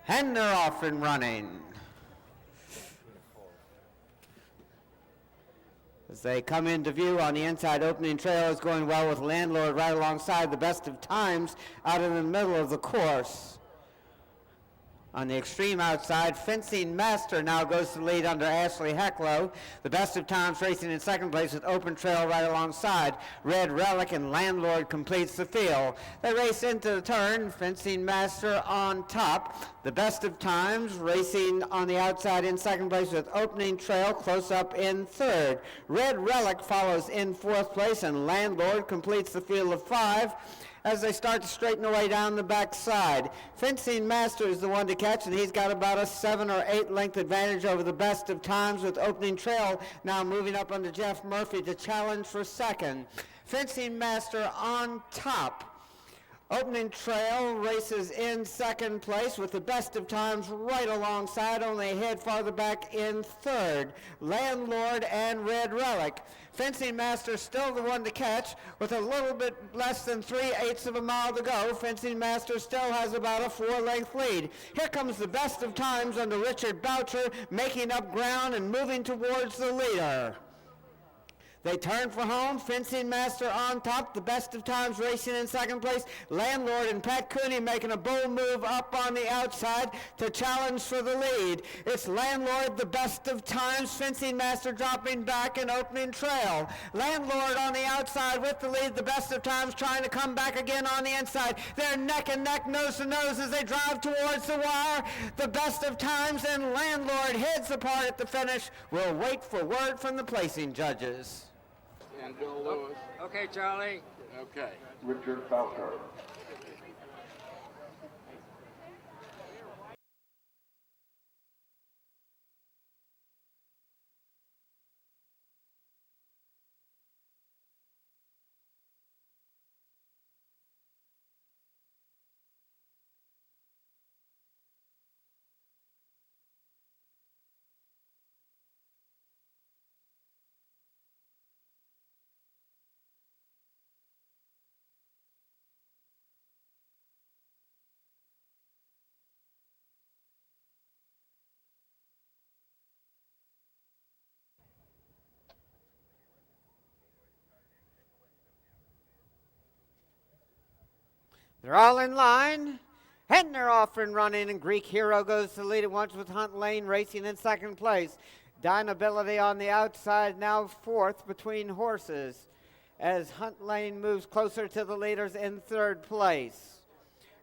And they're off and running. As they come into view on the inside, opening trail is going well with Landlord right alongside. The best of times out in the middle of the course. On the extreme outside, Fencing Master now goes to the lead under Ashley Hecklow. The best of times racing in second place with Open Trail right alongside. Red Relic and Landlord completes the field. They race into the turn, Fencing Master on top. The best of times racing on the outside in second place with Opening Trail close up in third. Red Relic follows in fourth place and Landlord completes the field of five as they start to straighten away down the back side. Fencing Master is the one to catch, and he's got about a 7 or 8 length advantage over the best of times with Opening Trail now moving up under Jeff Murphy to challenge for second. Fencing Master on top. Opening Trail races in second place with the best of times right alongside, only a head farther back in third. Landlord and Red Relic. Fencing Master still the one to catch with a little bit less than 3/8 of a mile to go. Fencing Master still has about a 4-length lead. Here comes the best of times under Richard Boucher, making up ground and moving towards the leader. They turn for home, Fencing Master on top, the best of times racing in second place. Landlord and Pat Cooney making a bold move up on the outside to challenge for the lead. It's Landlord, the best of times, Fencing Master dropping back and Opening Trail. Landlord on the outside with the lead, the best of times trying to come back again on the inside. They're neck and neck, nose to nose as they drive towards the wire. The best of times and Landlord heads apart at the finish. We'll wait for word from the placing judges. And Bill Lewis. Okay, Charlie. Okay. Richard Boucher. They're all in line, and they're off and running, and Greek Hero goes to lead at once with Hunt Lane racing in second place. Dynability on the outside, now fourth between horses, as Hunt Lane moves closer to the leaders in third place.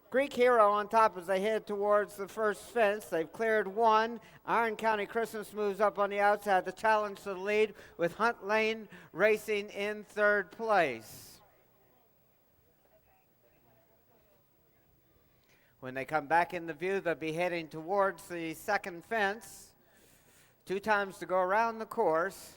Greek Hero on top as they head towards the first fence. They've cleared one. Iron County Christmas moves up on the outside to challenge to the lead with Hunt Lane racing in third place. When they come back in the view, they'll be heading towards the second fence. 2 times to go around the course.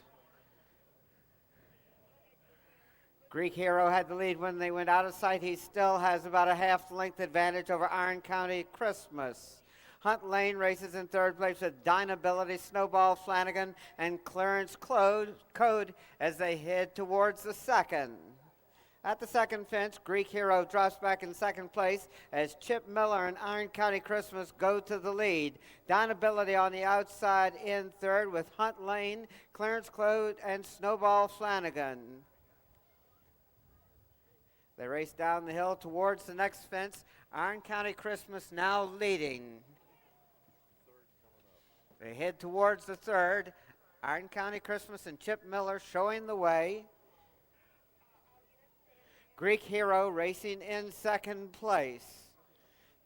Greek Hero had the lead when they went out of sight. He still has about a half-length advantage over Iron County Christmas. Hunt Lane races in third place with Dynability, Snowball Flanagan, and Clarence Code as they head towards the second. At the second fence, Greek Hero drops back in second place as Chip Miller and Iron County Christmas go to the lead. Dynability on the outside in third with Hunt Lane, Clarence Clode, and Snowball Flanagan. They race down the hill towards the next fence. Iron County Christmas now leading. They head towards the third. Iron County Christmas and Chip Miller showing the way. Greek Hero racing in second place.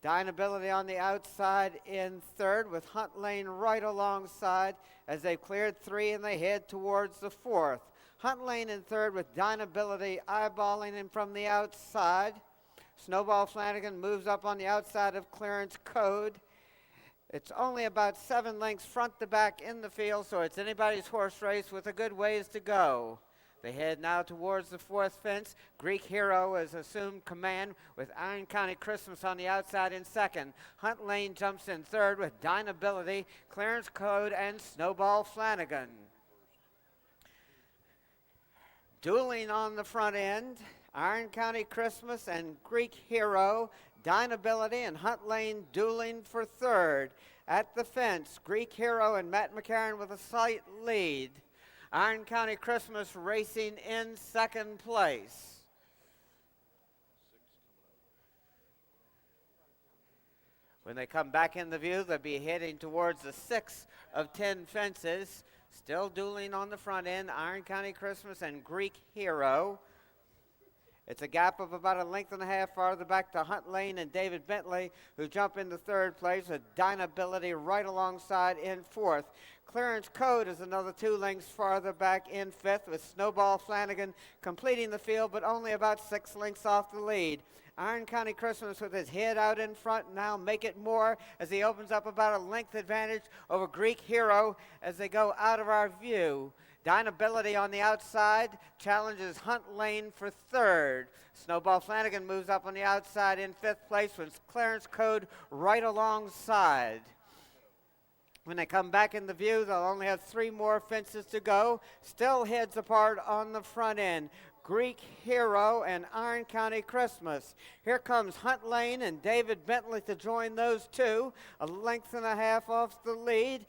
Dynability on the outside in third with Hunt Lane right alongside as they've cleared 3 and they head towards the fourth. Hunt Lane in third with Dynability eyeballing him from the outside. Snowball Flanagan moves up on the outside of Clarence Code. It's only about 7 lengths front to back in the field, so it's anybody's horse race with a good ways to go. They head now towards the fourth fence. Greek Hero has assumed command with Iron County Christmas on the outside in second. Hunt Lane jumps in third with Dynability, Clarence Code, and Snowball Flanagan. Dueling on the front end, Iron County Christmas and Greek Hero. Dynability and Hunt Lane dueling for third. At the fence, Greek Hero and Matt McCarron with a slight lead. Iron County Christmas racing in second place. When they come back in the view, they'll be heading towards the 6 of 10 fences. Still dueling on the front end, Iron County Christmas and Greek Hero. It's a gap of about a length and a half farther back to Hunt Lane and David Bentley, who jump into third place with Dynability right alongside in fourth. Clearance Code is another 2 lengths farther back in fifth, with Snowball Flanagan completing the field, but only about 6 lengths off the lead. Iron County Christmas with his head out in front now make it more as he opens up about a length advantage over Greek Hero as they go out of our view. Dynability on the outside challenges Hunt Lane for third. Snowball Flanagan moves up on the outside in fifth place with Clearance Code right alongside. When they come back in the view, they'll only have 3 more fences to go. Still heads apart on the front end. Greek Hero and Iron County Christmas. Here comes Hunt Lane and David Bentley to join those two. A length and a half off the lead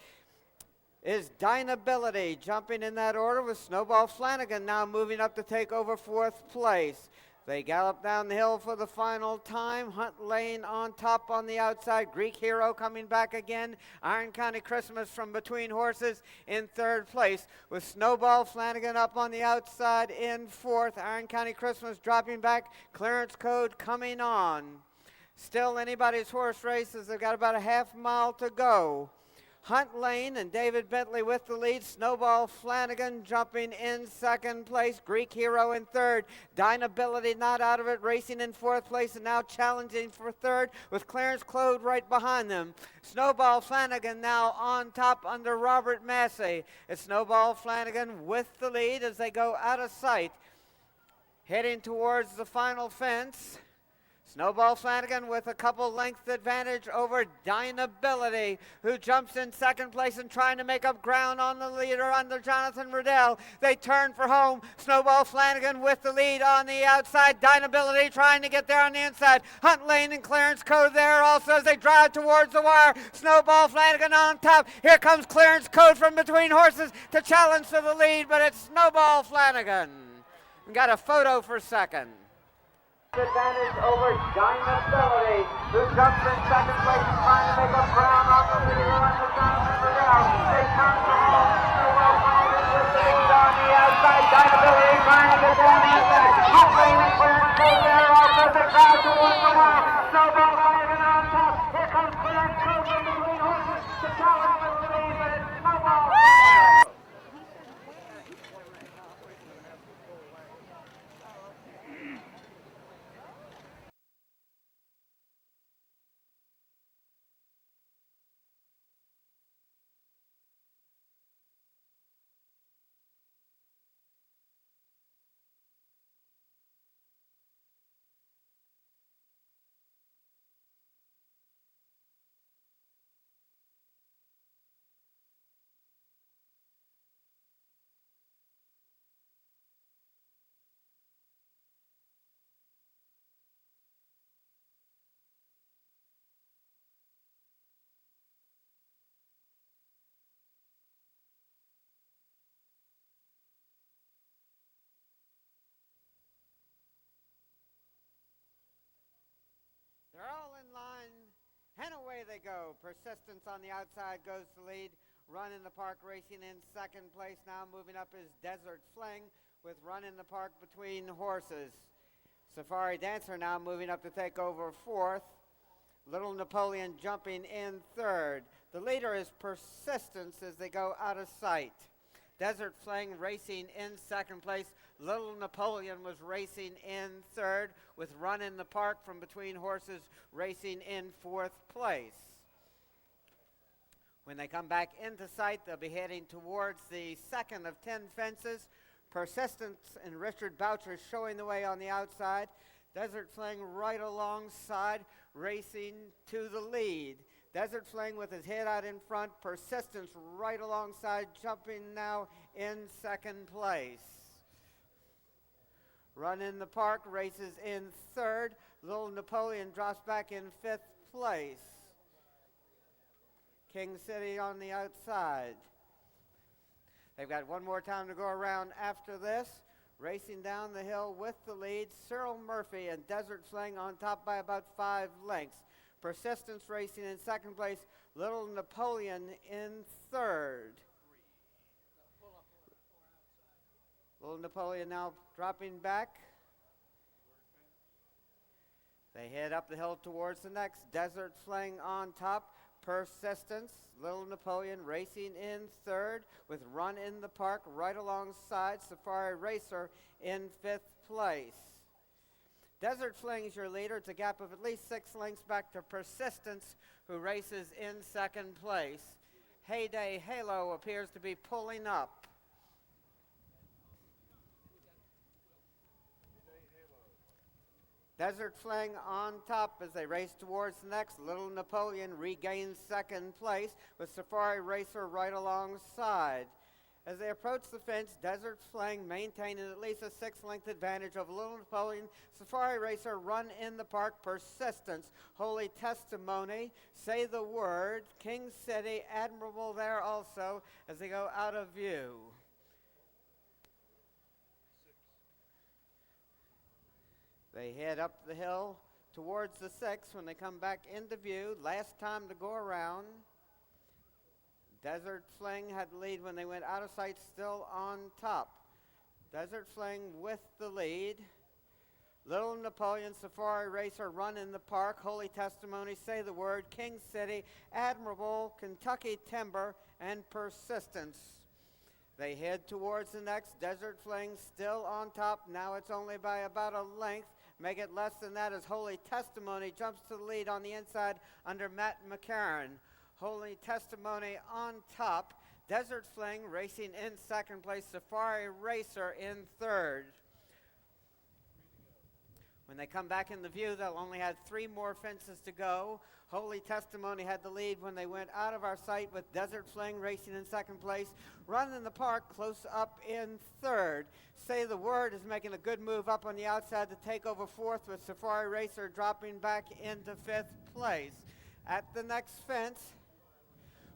is Dynability, jumping in that order with Snowball Flanagan now moving up to take over fourth place. They gallop down the hill for the final time. Hunt Lane on top on the outside. Greek Hero coming back again. Iron County Christmas from between horses in third place with Snowball Flanagan up on the outside in fourth. Iron County Christmas dropping back. Clearance Code coming on. Still anybody's horse races. They've got about a half mile to go. Hunt Lane and David Bentley with the lead. Snowball Flanagan jumping in second place. Greek Hero in third. Dynability not out of it, racing in fourth place and now challenging for third with Clarence Clode right behind them. Snowball Flanagan now on top under Robert Massey. It's Snowball Flanagan with the lead as they go out of sight. Heading towards the final fence. Snowball Flanagan with a couple length advantage over Dynability, who jumps in second place and trying to make up ground on the leader under Jonathan Riddell. They turn for home. Snowball Flanagan with the lead on the outside. Dynability trying to get there on the inside. Hunt Lane and Clearance Code there also as they drive towards the wire. Snowball Flanagan on top. Here comes Clearance Code from between horses to challenge for the lead, but it's Snowball Flanagan. We got a photo for second. Advantage over Dynability, who jumps in second place and trying to make up ground on the leader under Jonathan Riddell. They turn the home. Snowball Flanagan with the lead on the outside. Dynability trying to get down the inside. Hunt Lane and Clearance Code there also as they crowd towards the wall. Snowball Flanagan on top. Here comes Clearance Code from between horses to challenge for the lead, but it's Snowball Flanagan. They're all in line, and away they go. Persistence on the outside goes to lead. Run in the Park racing in second place. Now moving up is Desert Fling with Run in the Park between horses. Safari Dancer now moving up to take over fourth. Little Napoleon jumping in third. The leader is Persistence as they go out of sight. Desert Fling racing in second place. Little Napoleon was racing in third with Run in the Park from between horses racing in fourth place. When they come back into sight, they'll be heading towards the second of 10 fences. Persistence and Richard Boucher showing the way on the outside. Desert Fling right alongside, racing to the lead. Desert Fling with his head out in front. Persistence right alongside, jumping now in second place. Run in the Park races in third. Little Napoleon drops back in 5th place. King City on the outside. They've got one more time to go around after this. Racing down the hill with the lead, Cyril Murphy and Desert Sling on top by about 5 lengths. Persistence Racing in 2nd place, Little Napoleon in 3rd. Little Napoleon now dropping back. They head up the hill towards the next. Desert Sling on top. Persistence, Little Napoleon racing in 3rd with Run in the Park right alongside Safari Racer in 5th place. Desert Sling is your leader. It's a gap of at least 6 lengths back to Persistence, who races in 2nd place. Heyday Halo appears to be pulling up. Desert Sling on top as they race towards the next. Little Napoleon regains 2nd place with Safari Racer right alongside. As they approach the fence, Desert Sling maintaining at least a 6-length advantage over Little Napoleon. Safari Racer, Run in the Park, Persistence, Holy Testimony, Say the Word, King City, Admirable there also as they go out of view. They head up the hill towards the 6th when they come back into view. Last time to go around. Desert Sling had the lead when they went out of sight, still on top. Desert Sling with the lead. Little Napoleon, Safari Racer, Run in the Park, Holy Testimony, Say the Word, King City, Admirable, Kentucky Timber, and Persistence. They head towards the next. Desert Sling still on top. Now it's only by about a length. Make it less than that as Holy Testimony jumps to the lead on the inside under Matt McCarron. Holy Testimony on top. Desert Sling racing in 2nd place. Safari Racer in 3rd. When they come back in the view, they'll only have 3 more fences to go. Holy Testimony had the lead when they went out of our sight with Desert Sling racing in 2nd place. Run in the Park close up in 3rd. Say the Word is making a good move up on the outside to take over 4th with Safari Racer dropping back into 5th place. At the next fence,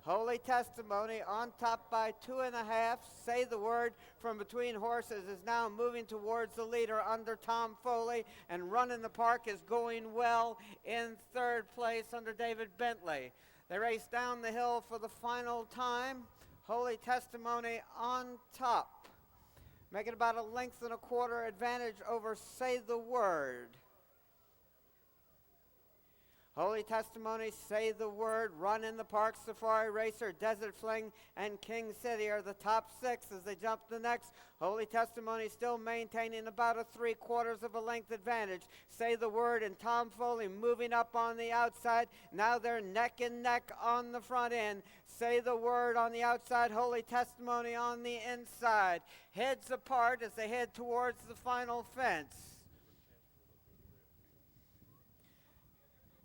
Holy Testimony on top by 2.5. Say the Word from between horses is now moving towards the leader under Tom Foley, and Run in the Park is going well in 3rd place under David Bentley. They race down the hill for the final time. Holy Testimony on top, making about a 1.25 lengths advantage over Say the Word. Holy Testimony, Say the Word, Run in the Park, Safari Racer, Desert Sling, and King City are the top 6 as they jump the next. Holy Testimony still maintaining about a 3/4 length advantage. Say the Word and Tom Foley moving up on the outside. Now they're neck and neck on the front end. Say the Word on the outside, Holy Testimony on the inside. Heads apart as they head towards the final fence.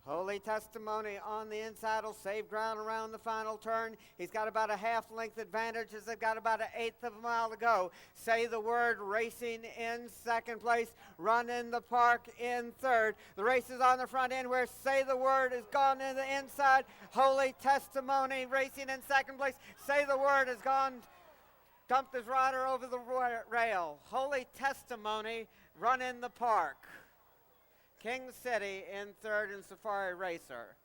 Holy Testimony on the inside will save ground around the final turn. He's got about a 1/2 length advantage as they've got about 1/8 of a mile to go. Say the Word racing in 2nd place. Run in the Park in 3rd. The race is on the front end where Say the Word has gone in the inside. Holy Testimony racing in 2nd place. Say the Word has gone, dumped his rider over the rail. Holy Testimony, Run in the Park. King City in 3rd and Safari Racer.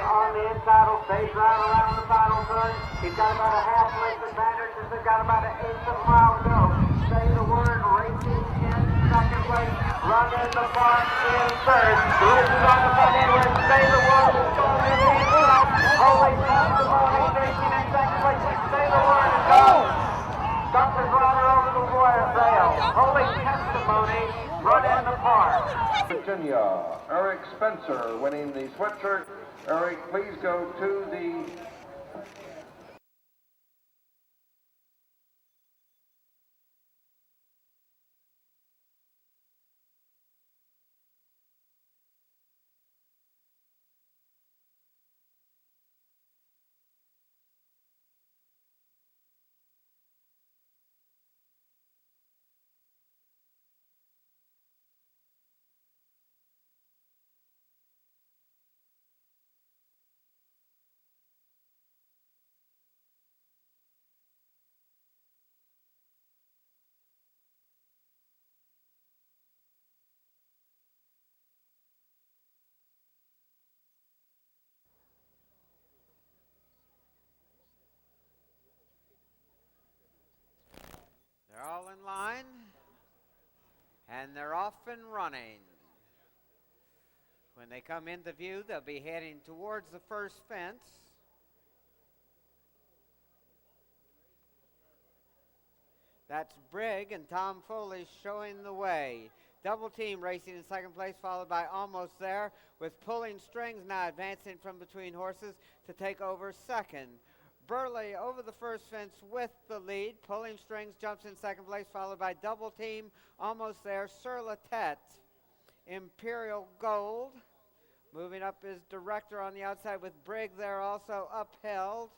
On the inside will save ground around the final turn. He's got about a 1/2 length advantage as they've got about 1/8 of a mile to go. Say the Word racing in 2nd place. Run in the Park in 3rd. The race is on the front end where Say the Word is going in the inside. Holy Testimony racing in 2nd place. Say the Word is gone. Dumped his rider over the rail. Holy Testimony, Run in the Park. Virginia, Eric Spencer winning the sweatshirt. Eric, please go to the all in line, and they're off and running. When they come into view, they'll be heading towards the first fence. That's Brigg and Tom Foley showing the way. Double team racing in second place, followed by Almost There, with Pulling Strings now advancing from between horses to take over second. Burley over the first fence with the lead. Pulling Strings jumps in second place, followed by Double Team, Almost There, Sur La Tête. Imperial Gold moving up is Director on the outside with Brigg there also upheld.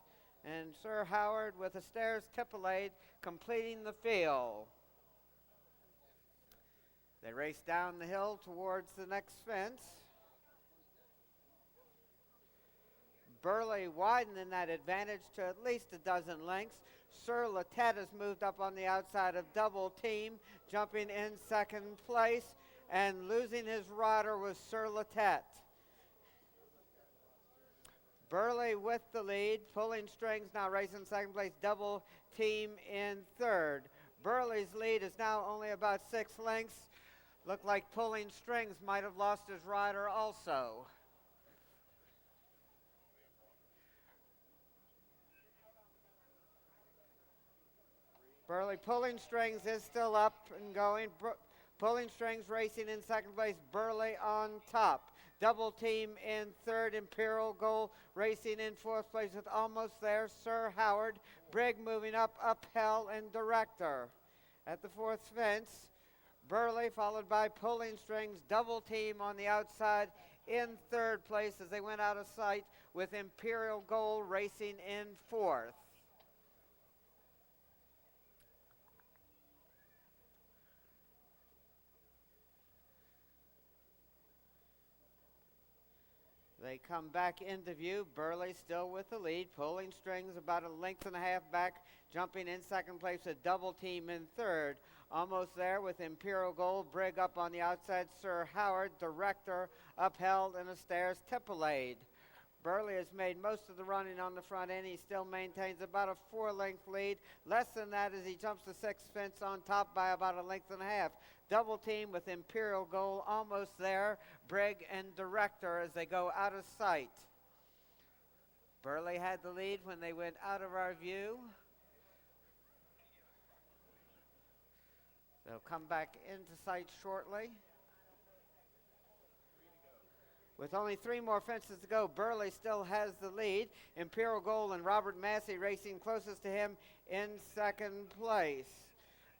And Sir Howard with a Stairs Tippelade completing the field. They race down the hill towards the next fence. Burley widening that advantage to at least a dozen lengths. Sur La Tête has moved up on the outside of Double Team, jumping in second place, and losing his rider was Sur La Tête. Burley with the lead. Pulling Strings now racing second place. Double Team in third. Burley's lead is now only about 6 lengths. Looked like Pulling Strings might have lost his rider also. Burley Pulling Strings is still up and going. Pulling Strings racing in second place. Burley on top. Double Team in third. Imperial Gold racing in fourth place with Almost There. Sir Howard. Brigg moving up, Uphell, and Director. At the fourth fence, Burley followed by Pulling Strings. Double Team on the outside in third place as they went out of sight with Imperial Gold racing in fourth. They come back into view. Burley still with the lead. Pulling Strings about a length and a half back, jumping in second place. A Double Team in third. Almost There with Imperial Gold. Brigg up on the outside. Sir Howard, Director, upheld, and a Stairs Tippelade. Burley has made most of the running on the front end. He still maintains about a 4-length lead. Less than that as he jumps the sixth fence on top by about a length and a half. Double Team with Imperial Gold Almost There. Brigg and Director as they go out of sight. Burley had the lead when they went out of our view. They'll come back into sight shortly. With only 3 more fences to go, Burley still has the lead. Imperial Gold and Robert Massey racing closest to him in second place.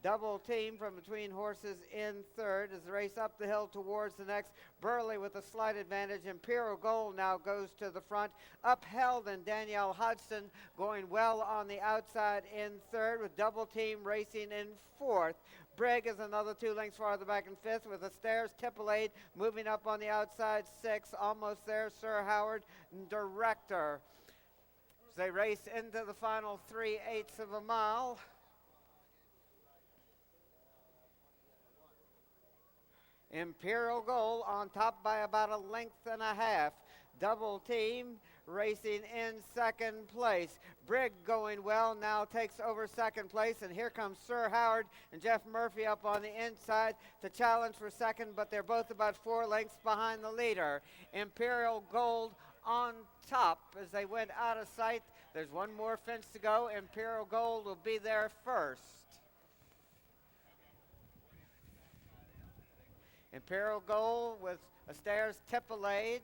Double Team from between horses in third as they race up the hill towards the next. Burley with a slight advantage. Imperial Gold now goes to the front. Upheld and Danielle Hodgson going well on the outside in third with Double Team racing in fourth. Brigg is another 2 lengths farther back in fifth with a Stairs Tippelade moving up on the outside 6. Almost There, Sir Howard, Director. As they race into the final 3/8 of a mile. Imperial Gold on top by about a length and a half. Double Team racing in second place. Brigg going well, now takes over second place, and here comes Sir Howard and Jeff Murphy up on the inside to challenge for second, but they're both about 4 lengths behind the leader. Imperial Gold on top as they went out of sight. There's 1 more fence to go. Imperial Gold will be there first. Imperial Gold with a Stairs Tippelade.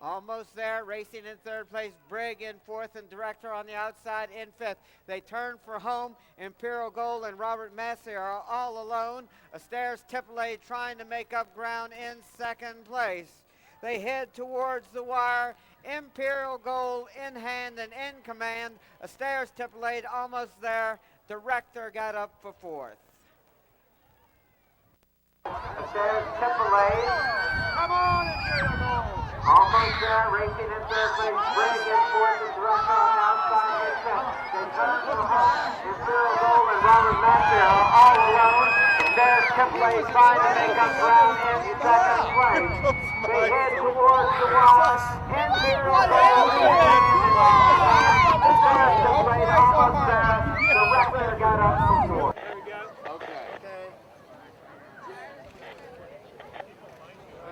Almost There, racing in third place. Brigg in fourth and Director on the outside in fifth. They turn for home. Imperial Gold and Robert Massey are all alone. A Stairs Tippelade trying to make up ground in second place. They head towards the wire. Imperial Gold in hand and in command. A Stairs Tippelade Almost There. Director got up for fourth. A Stairs Tippelade. Come on, Imperial Gold. Almost There, racing in third place. Brigg in fourth and Director on the outside in fifth. They turn for home. Imperial Gold and Robert Massey are all alone. Stairs Tippelade trying to make up ground in second place. They head towards the wire. Imperial Gold in hand. Madison played almost there. The referee got up before. There we go. Okay.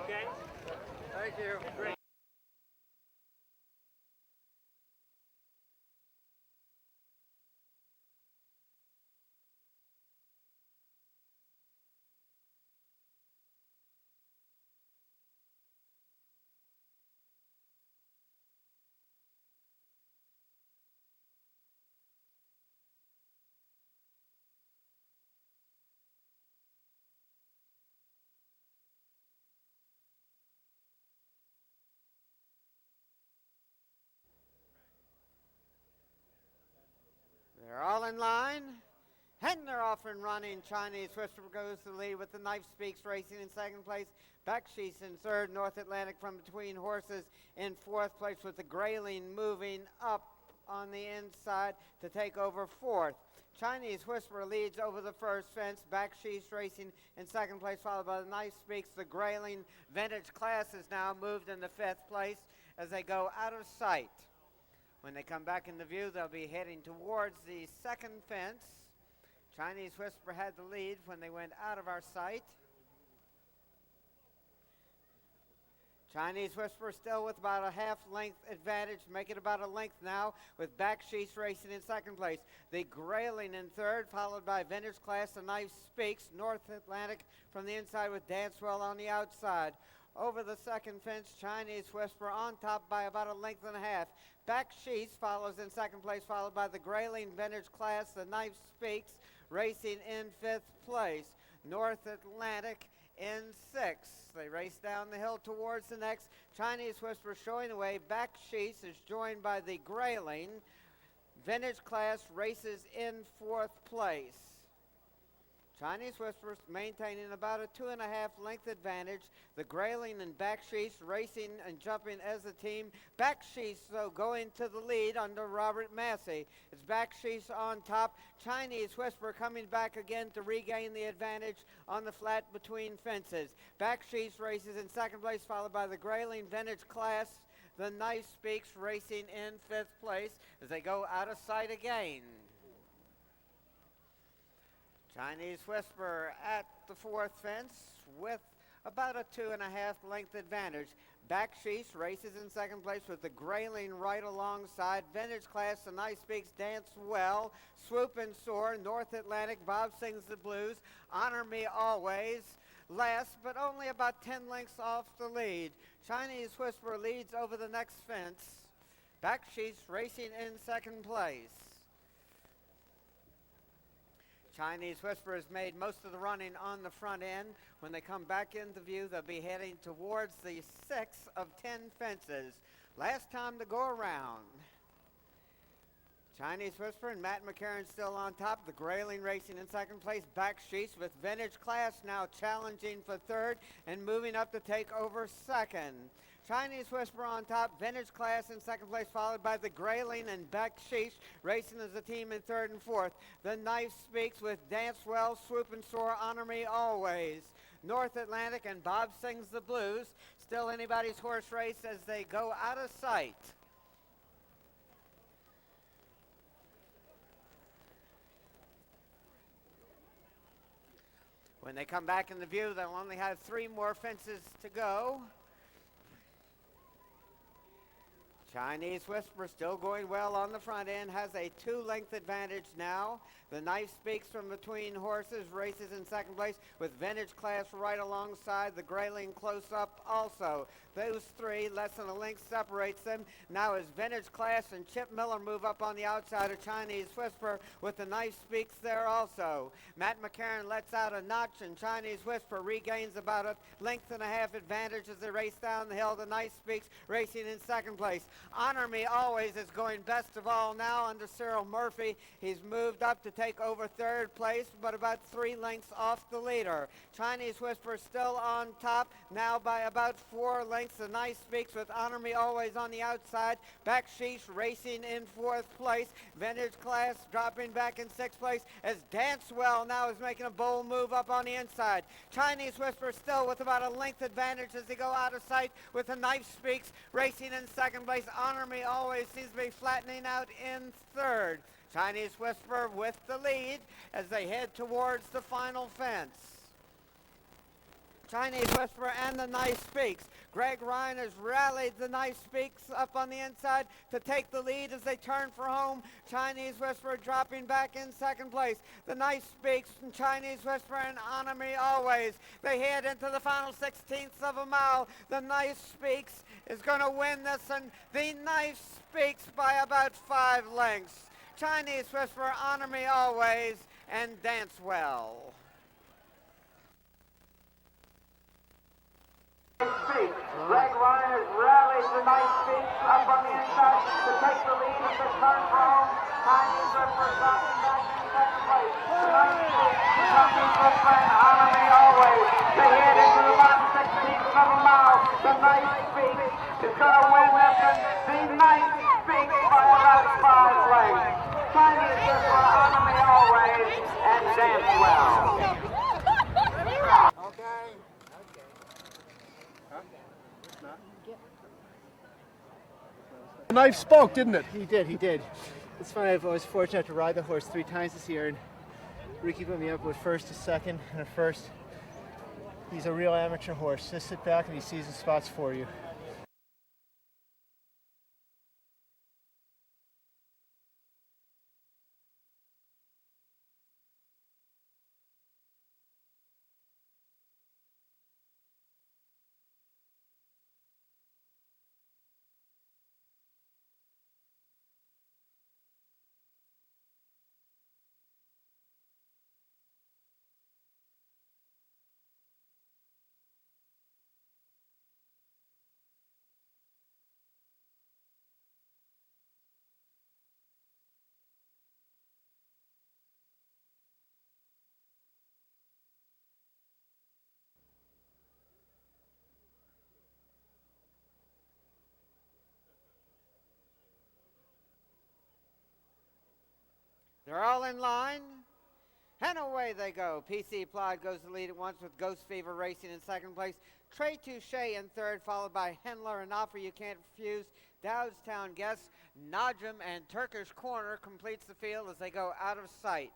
Okay. Thank you. Great. They're all in line. And they're off and running. Chinese Whisper goes to the lead with the Knife Speaks racing in second place. Baksheesh in third. North Atlantic from between horses in fourth place with the Grayling moving up on the inside to take over fourth. Chinese Whisper leads over the first fence. Baksheesh racing in second place, followed by the Knife Speaks. The Grayling Vintage Class is now moved into fifth place as they go out of sight. When they come back into view, they'll be heading towards the second fence. Chinese Whisper had the lead when they went out of our sight. Chinese Whisper still with about a half-length advantage, make it about a length now with Baksheesh racing in second place. The Grayling in third, followed by Vintage Class. The Knife Speaks. North Atlantic from the inside with Dancewell on the outside. Over the second fence, Chinese Whisper on top by about a length and a half. Baksheesh follows in second place, followed by the Grayling Vintage Class. The Knife Speaks racing in fifth place. North Atlantic in sixth. They race down the hill towards the next. Chinese Whisper showing the way. Baksheesh is joined by the Grayling. Vintage Class races in fourth place. Chinese Whisper maintaining about a 2.5 length advantage. The Grayling and Baksheesh racing and jumping as a team. Baksheesh, though, going to the lead under Robert Massey. It's Baksheesh on top. Chinese Whisper coming back again to regain the advantage on the flat between fences. Baksheesh races in second place, followed by the Grayling Vintage Class. The Knife Speaks racing in fifth place as they go out of sight again. Chinese Whisper at the fourth fence with about a 2.5 length advantage. Baksheesh races in second place with the Grayling right alongside. Vintage Class, the Knife Speaks, Dance Well. Swoop and Soar, North Atlantic, Bob Sings the Blues. Honor Me Always. Last, but only about 10 lengths off the lead. Chinese Whisper leads over the next fence. Baksheesh racing in second place. Chinese Whisper has made most of the running on the front end. When they come back into view, they'll be heading towards the 6 of 10 fences. Last time to go around. Chinese Whisper and Matt McCarron still on top. The Grayling racing in second place. Baksheesh with Vintage Class now challenging for third and moving up to take over second. Chinese Whisper on top, Vintage Class in second place, followed by the Grayling and Baksheesh racing as a team in third and fourth. The Knife Speaks with Dance Well, Swoop and Soar, Honor Me Always. North Atlantic and Bob Sings the Blues. Still anybody's horse race as they go out of sight. When they come back into view, they'll only have 3 more fences to go. Chinese Whisper still going well on the front end, has a 2-length advantage now. The Knife Speaks from between horses, races in second place with Vintage Class right alongside. The Grayling close up also. Those 3, less than a length separates them. Now as Vintage Class and Chip Miller move up on the outside of Chinese Whisper with the Knife Speaks there also. Matt McCarron lets out a notch and Chinese Whisper regains about a length and a half advantage as they race down the hill. The Knife Speaks racing in second place. Honor Me Always is going best of all now under Cyril Murphy. He's moved up to take over third place, but about 3 lengths off the leader. Chinese Whisper still on top, now by about 4 lengths. The Knife Speaks with Honor Me Always on the outside. Baksheesh racing in 4th place. Vintage Class dropping back in 6th place as Dance Well now is making a bold move up on the inside. Chinese Whisper still with about a length advantage as they go out of sight with the Knife Speaks racing in second place. Honor Me Always seems to be flattening out in third. Chinese Whisperer with the lead as they head towards the final fence. Chinese Whisperer and the Nice Speaks. Greg Ryan has rallied the Nice Speaks up on the inside to take the lead as they turn for home. Chinese Whisperer dropping back in second place. The Nice Speaks and Chinese Whisperer and Honor Me Always. They head into the final 16th of a mile. The Nice Speaks is going to win this, and the Nice Speaks by about 5 lengths. Chinese Whisperer, Honor Me Always, and Dance Well. Greg Ryan has rallied the Nice Speaks up on the inside to take the lead as they turn for home. Chinese Whisperer dropping back in second place. The Nice Speaks, Chinese Whisperer, and Honor Me Always. They head into the last 16th of a mile. The Nice Speaks is going to win this, and the Nice Speaks by about 5 lengths. Chinese Whisperer, Honor Me Always, and Dance Well. Okay. The knife spoke, didn't it? He did. It's funny, I was fortunate to ride the horse 3 times this year, and Ricky put me up with first to second, and at first, he's a real amateur horse. Just sit back and he sees the spots for you. They're all in line, and away they go. PC Plod goes to lead at once with Ghost Fever racing in second place. Trey Touche in third, followed by Hendler and Offer You Can't Refuse. Dowdstown Guest, Najm, and Turkish Corner completes the field as they go out of sight.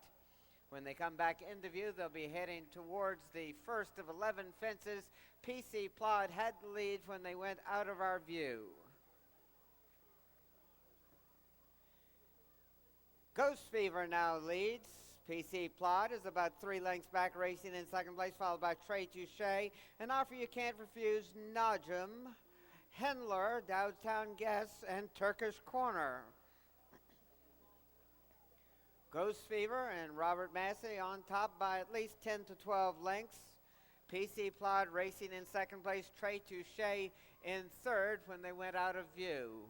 When they come back into view, they'll be heading towards the first of 11 fences. PC Plod had the lead when they went out of our view. Ghost Fever now leads. PC Plod is about 3 lengths back, racing in second place, followed by Trey Touche. And Offer You Can't Refuse, Najm, Hendler, Dowdstown Guest, and Turkish Corner. Ghost Fever and Robert Massey on top by at least 10 to 12 lengths. PC Plod racing in second place, Trey Touche in third when they went out of view.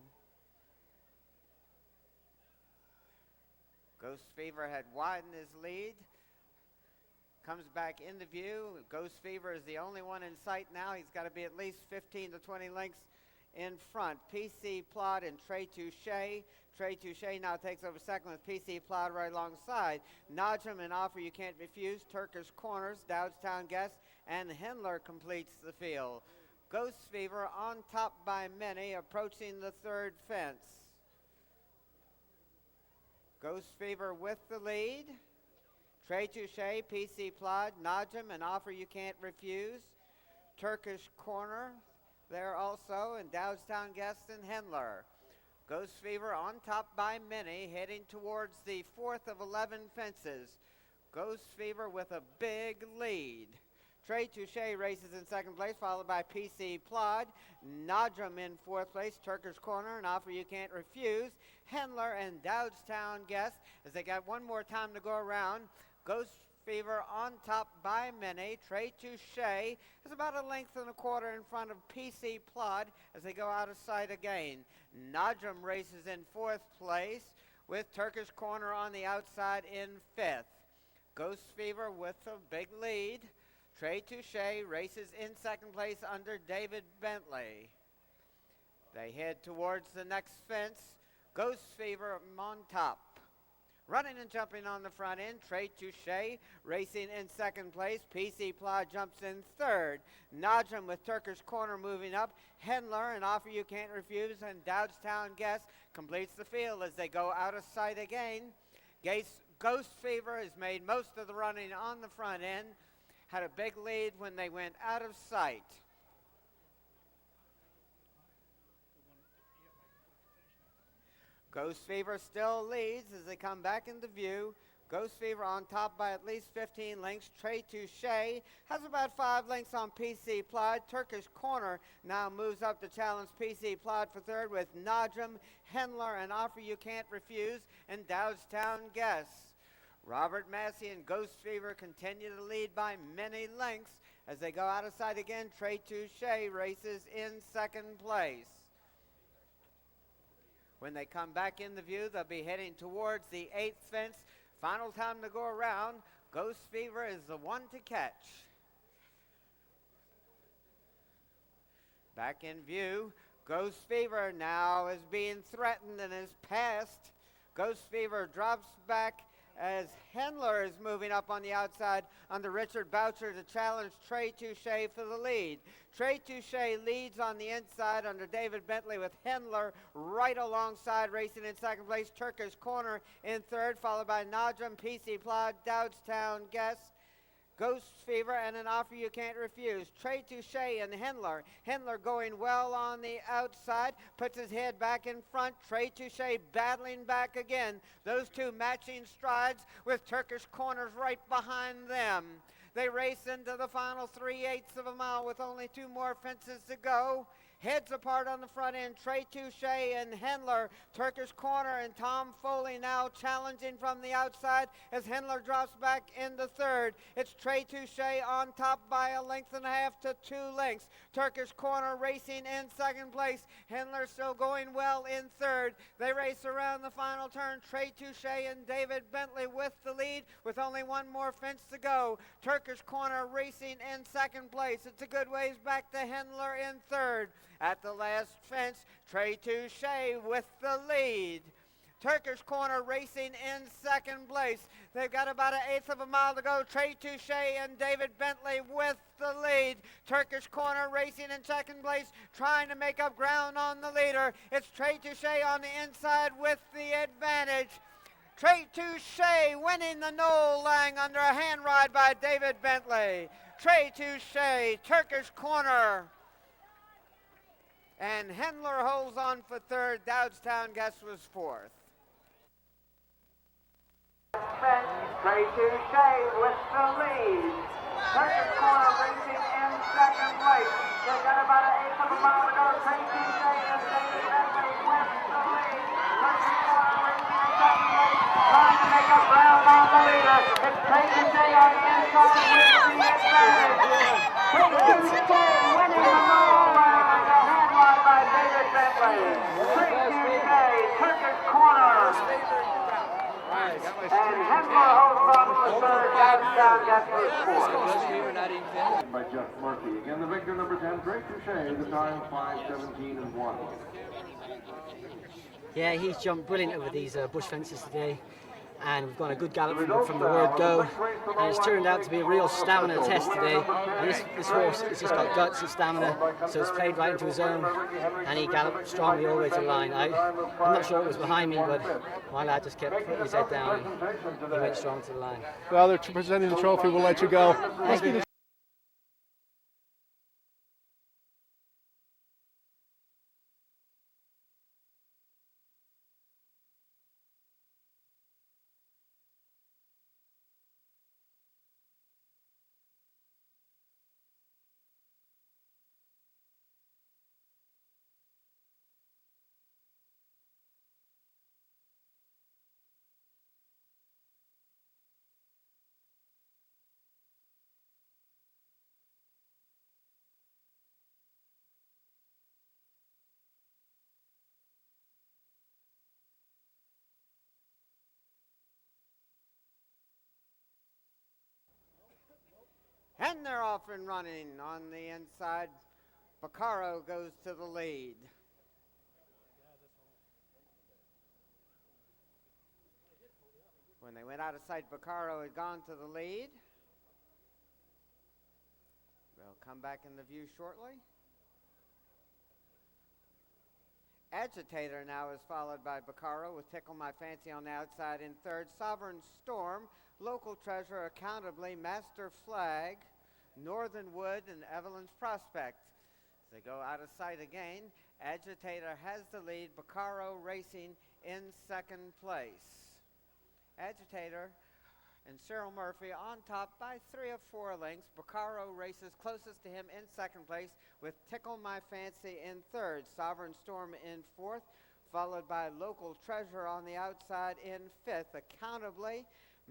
Ghost Fever had widened his lead. Comes back into view. Ghost Fever is the only one in sight now. He's got to be at least 15 to 20 lengths in front. PC Plod and Trey Touche. Trey Touche now takes over second with PC Plod right alongside. Najm and Offer You Can't Refuse, Turkish Corners, Dowdstown Guest, and Hendler completes the field. Ghost Fever on top by many, approaching the third fence. Ghost Fever with the lead. Trey Touche, PC Plod, Najm, and Offer You Can't Refuse. Turkish Corner there also, and Dowdstown Guest and Hendler. Ghost Fever on top by many, heading towards the fourth of 11 fences. Ghost Fever with a big lead. Trey Touche races in second place, followed by PC Plod. Najm in fourth place, Turkish Corner, and Offer You Can't Refuse. Hendler and Dowdstown Guest, as they got one more time to go around. Ghost Fever on top by many. Trey Touche is about 1.25 lengths in front of PC Plod as they go out of sight again. Najm races in fourth place with Turkish Corner on the outside in fifth. Ghost Fever with a big lead. Trey Touche races in second place under David Bentley. They head towards the next fence. Ghost Fever on top. Running and jumping on the front end, Trey Touche racing in second place. PC Pla jumps in third. Najm with Turkish Corner moving up. Hendler and Offer You Can't Refuse and Dowdstown Guest completes the field as they go out of sight again. Ghost Fever has made most of the running on the front end. Had a big lead when they went out of sight. Ghost Fever still leads as they come back into view. Ghost Fever on top by at least 15 lengths. Trey Touche has about 5 lengths on PC Plod. Turkish Corner now moves up to challenge PC Plod for third with Najm, Hendler, and Offer You Can't Refuse, and Dowdstown Guest. Robert Massey and Ghost Fever continue to lead by many lengths as they go out of sight again. Trey Touche races in second place. When they come back in the view, they'll be heading towards the 8th fence. Final time to go around. Ghost Fever is the one to catch. Back in view, Ghost Fever now is being threatened and is passed. Ghost Fever drops back as Hendler is moving up on the outside under Richard Boucher to challenge Trey Touche for the lead. Trey Touche leads on the inside under David Bentley with Hendler right alongside racing in second place. Turkish Corner in third, followed by Najm, PC Plod, Dowdstown Guest, Ghost Fever, and an Offer You Can't Refuse. Trey Touche and Hendler. Hendler going well on the outside, puts his head back in front. Trey Touche battling back again. Those two matching strides with Turkish Corners right behind them. They race into the final 3/8 of a mile with only 2 more fences to go. Heads apart on the front end, Trey Touche and Hendler. Turkish Corner and Tom Foley now challenging from the outside as Hendler drops back into third. It's Trey Touche on top by 1.5 to 2 lengths. Turkish Corner racing in second place. Hendler still going well in third. They race around the final turn. Trey Touche and David Bentley with the lead with only 1 more fence to go. Turkish Corner racing in second place. It's a good ways back to Hendler in third. At the last fence, Trey Touche with the lead. Turkish Corner racing in second place. They've got about 1/8 of a mile to go. Trey Touche and David Bentley with the lead. Turkish Corner racing in second place, trying to make up ground on the leader. It's Trey Touche on the inside with the advantage. Trey Touche winning the Noel Laing under a hand ride by David Bentley. Trey Touche, Turkish Corner. And Hendler holds on for third. Dowdstown Guest was fourth. Trey Touche with the lead. Turkish Corner racing in second place. They've got about 1/8 of a mile to go. Trey Touche and David Bentley with the lead. Turkish Corner racing in second place, trying to make up ground on the leader. It's Trey Touche on the inside with the advantage. Trey Touche winning the Noel Laing. By David Bentley. Trey Touche, Turkish Corner. And Hendler holds on for third. Dowdstown Guest was fourth. By Jeff Murphy. Again, the victor, number 10, Trey Touche, the time 5:17.1. Yeah, he's jumped brilliant over these bush fences today, and we've got a good gallop from the word go, and it's turned out to be a real stamina test today. And this horse has just got guts and stamina, so it's played right into his own, and he galloped strongly all the way to the line. I'm not sure what was behind me, but my lad just kept putting his head down and he went strong to the line. Well, they're presenting the trophy. We'll let you go. Thank you. And they're off and running on the inside. Baccaro goes to the lead. When they went out of sight, Vaccaro had gone to the lead. They'll come back in the view shortly. Agitator now is followed by Vaccaro with Tickle My Fancy on the outside in third. Sovereign Storm, Local Treasure, Accountably, Master Flag, Northern Wood, and Evelyn's Prospect. As they go out of sight again, Agitator has the lead. Vaccaro racing in second place. Agitator and Cyril Murphy on top by 3 or 4 lengths. Vaccaro races closest to him in second place with Tickle My Fancy in third. Sovereign Storm in fourth, followed by Local Treasure on the outside in fifth. Accountably,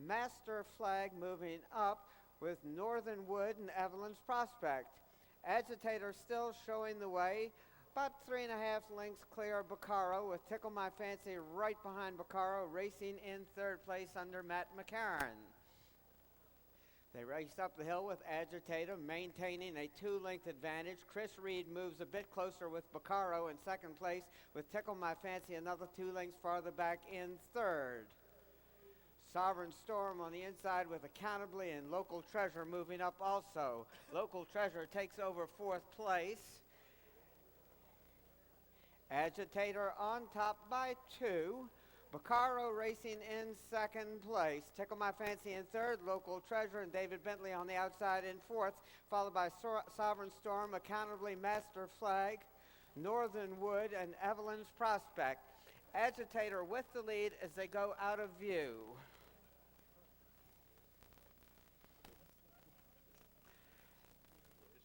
Master Flag moving up with Northern Wood and Evelyn's Prospect. Agitator still showing the way, about 3.5 lengths clear of Vaccaro, with Tickle My Fancy right behind Vaccaro, racing in third place under Matt McCarron. They race up the hill with Agitator maintaining a 2-length advantage. Chris Reed moves a bit closer with Vaccaro in second place, with Tickle My Fancy another 2 lengths farther back in third. Sovereign Storm on the inside with Accountably and Local Treasure moving up also. Local Treasure takes over fourth place. Agitator on top by 2. Vaccaro racing in second place. Tickle My Fancy in third. Local Treasure and David Bentley on the outside in fourth, followed by Sovereign Storm, Accountably, Master Flag, Northern Wood, and Evelyn's Prospect. Agitator with the lead as they go out of view.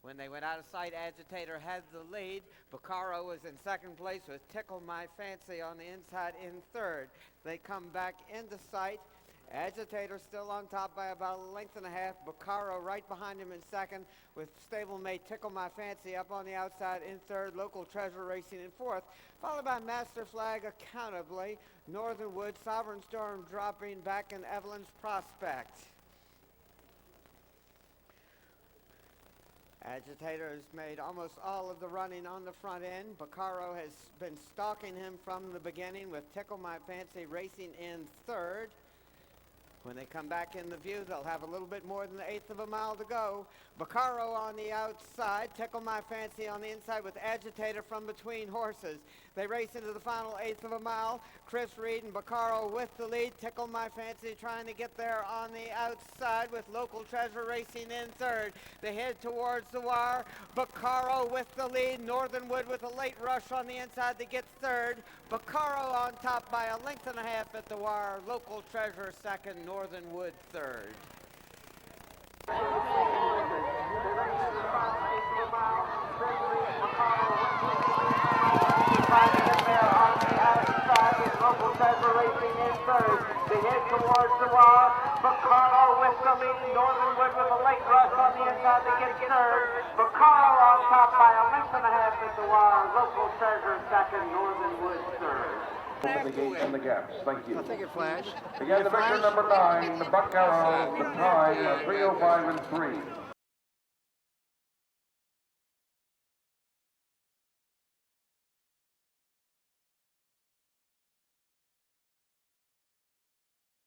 When they went out of sight, Agitator had the lead. Vaccaro was in second place with Tickle My Fancy on the inside in third. They come back into sight. Agitator still on top by about 1.5 lengths. Vaccaro right behind him in second, with stablemate Tickle My Fancy up on the outside in third. Local Treasure racing in fourth, followed by Master Flag, Accountably, Northern Wood, Sovereign Storm dropping back, and Evelyn's Prospect. Agitator has made almost all of the running on the front end. Vaccaro has been stalking him from the beginning, with Tickle My Fancy racing in third. When they come back in the view, they'll have a little bit more than 1/8 of a mile to go. Vaccaro on the outside, Tickle My Fancy on the inside, with Agitator from between horses. They race into the final 1/8 of a mile. Chris Reed and Vaccaro with the lead. Tickle My Fancy trying to get there on the outside, with Local Treasure racing in third. They head towards the wire. Vaccaro with the lead. Northern Wood with a late rush on the inside to get third. Vaccaro on top by 1.5 lengths at the wire. Local Treasure second. Northern Wood third. Trying to get there on the outside with Local Treasure racing in third. They head towards the wall. Vaccaro with the lead. Northern Wood with a late rush on the inside to get third. Vaccaro on top by 1.5 lengths at the wire. Local Treasure second. Northern Wood third. Open the gates and the gaps. Thank you. I think it flashed. Again, the victor number 9, the Vaccaro, the time of 3:05 and 3.